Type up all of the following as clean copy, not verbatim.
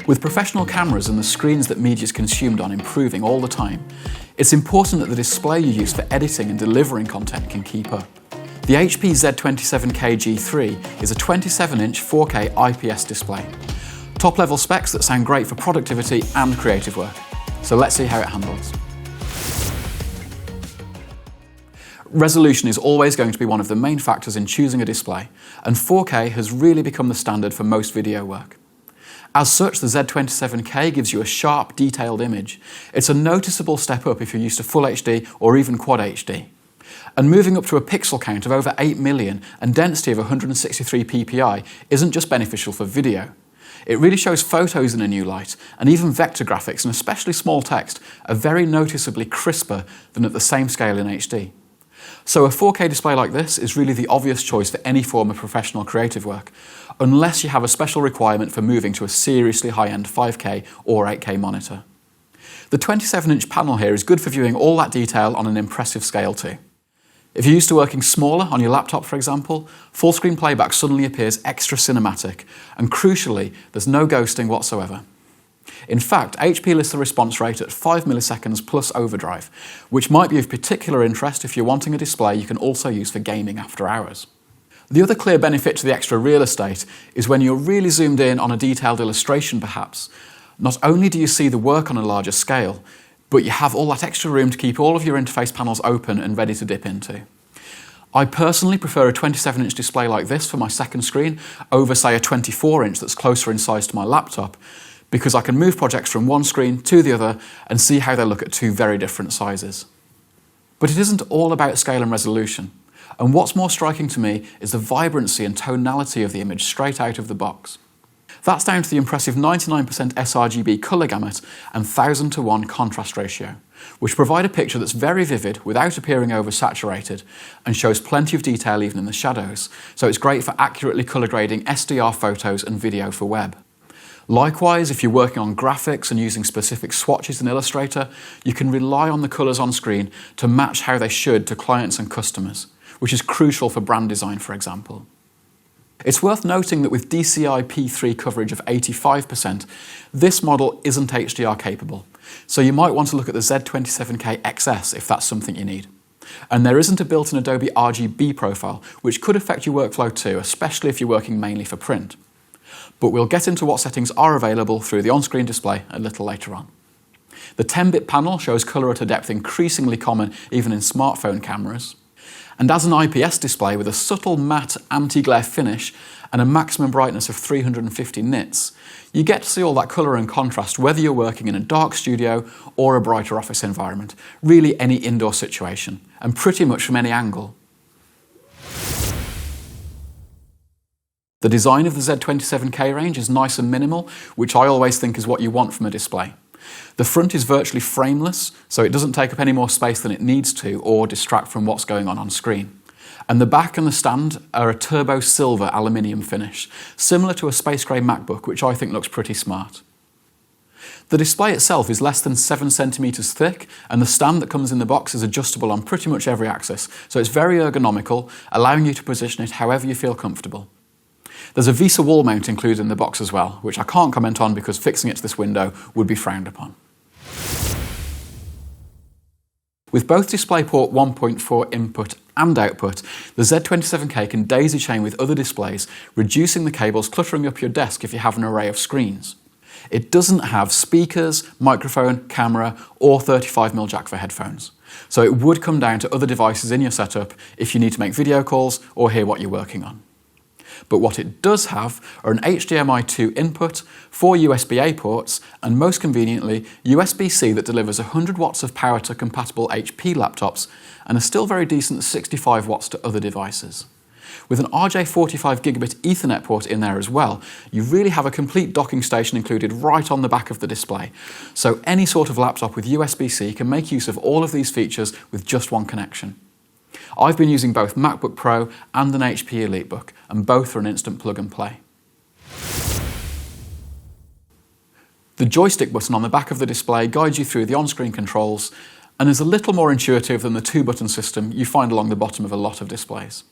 With professional cameras and the screens that media is consumed on improving all the time, it's important that the display you use for editing and delivering content can keep up. The HP Z27k G3 is a 27-inch 4K IPS display. Top-level specs that sound great for productivity and creative work. So let's see how it handles. Resolution is always going to be one of the main factors in choosing a display, and 4K has really become the standard for most video work. As such, the Z27K gives you a sharp, detailed image. It's a noticeable step up if you're used to Full HD or even Quad HD. And moving up to a pixel count of over 8 million and density of 163 ppi isn't just beneficial for video. It really shows photos in a new light, and even vector graphics and especially small text are very noticeably crisper than at the same scale in HD. So a 4K display like this is really the obvious choice for any form of professional creative work, unless you have a special requirement for moving to a seriously high-end 5K or 8K monitor. The 27-inch panel here is good for viewing all that detail on an impressive scale too. If you're used to working smaller on your laptop, for example, full-screen playback suddenly appears extra cinematic, and crucially, there's no ghosting whatsoever. In fact, HP lists the response rate at 5 milliseconds plus overdrive, which might be of particular interest if you're wanting a display you can also use for gaming after hours. The other clear benefit to the extra real estate is when you're really zoomed in on a detailed illustration perhaps. Not only do you see the work on a larger scale, but you have all that extra room to keep all of your interface panels open and ready to dip into. I personally prefer a 27-inch display like this for my second screen over, say, a 24-inch that's closer in size to my laptop, because I can move projects from one screen to the other and see how they look at two very different sizes. But it isn't all about scale and resolution, and what's more striking to me is the vibrancy and tonality of the image straight out of the box. That's down to the impressive 99% Srgb colour gamut and 1000:1 contrast ratio, which provide a picture that's very vivid without appearing oversaturated and shows plenty of detail even in the shadows, so it's great for accurately colour grading SDR photos and video for web. Likewise, if you're working on graphics and using specific swatches in Illustrator, you can rely on the colours on screen to match how they should to clients and customers, which is crucial for brand design, for example. It's worth noting that with DCI P3 coverage of 85%, this model isn't HDR capable, so you might want to look at the Z27k XS if that's something you need. And there isn't a built-in Adobe RGB profile, which could affect your workflow too, especially if you're working mainly for print. But we'll get into what settings are available through the on-screen display a little later on. The 10-bit panel shows colour at a depth increasingly common even in smartphone cameras. And as an IPS display with a subtle matte anti-glare finish and a maximum brightness of 350 nits, you get to see all that colour and contrast whether you're working in a dark studio or a brighter office environment, really any indoor situation, and pretty much from any angle. The design of the Z27k range is nice and minimal, which I always think is what you want from a display. The front is virtually frameless, so it doesn't take up any more space than it needs to or distract from what's going on screen. And the back and the stand are a turbo silver aluminium finish, similar to a space grey MacBook, which I think looks pretty smart. The display itself is less than 7 centimeters thick, and the stand that comes in the box is adjustable on pretty much every axis, so it's very ergonomical, allowing you to position it however you feel comfortable. There's a VESA wall mount included in the box as well, which I can't comment on because fixing it to this window would be frowned upon. With both DisplayPort 1.4 input and output, the Z27k can daisy chain with other displays, reducing the cables cluttering up your desk if you have an array of screens. It doesn't have speakers, microphone, camera, or 35mm jack for headphones, so it would come down to other devices in your setup if you need to make video calls or hear what you're working on. But what it does have are an HDMI 2 input, 4 USB-A ports, and most conveniently, USB-C that delivers 100 watts of power to compatible HP laptops and a still very decent 65 watts to other devices. With an RJ45 gigabit Ethernet port in there as well, you really have a complete docking station included right on the back of the display. So any sort of laptop with USB-C can make use of all of these features with just one connection. I've been using both MacBook Pro and an HP EliteBook, and both are an instant plug and play. The joystick button on the back of the display guides you through the on-screen controls and is a little more intuitive than the two-button system you find along the bottom of a lot of displays.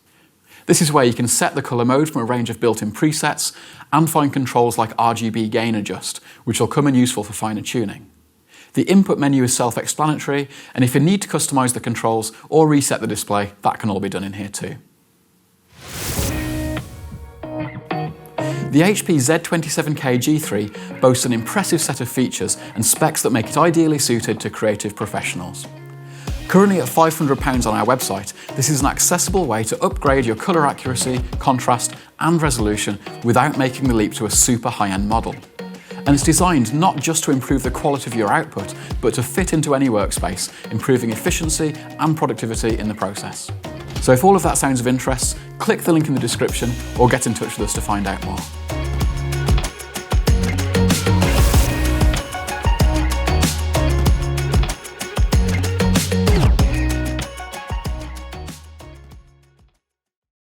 This is where you can set the colour mode from a range of built-in presets and find controls like RGB gain adjust, which will come in useful for finer tuning. The input menu is self-explanatory, and if you need to customise the controls or reset the display, that can all be done in here too. The HP Z27k G3 boasts an impressive set of features and specs that make it ideally suited to creative professionals. Currently at £500 on our website, this is an accessible way to upgrade your colour accuracy, contrast and resolution without making the leap to a super high-end model. And it's designed not just to improve the quality of your output, but to fit into any workspace, improving efficiency and productivity in the process. So if all of that sounds of interest, click the link in the description or get in touch with us to find out more.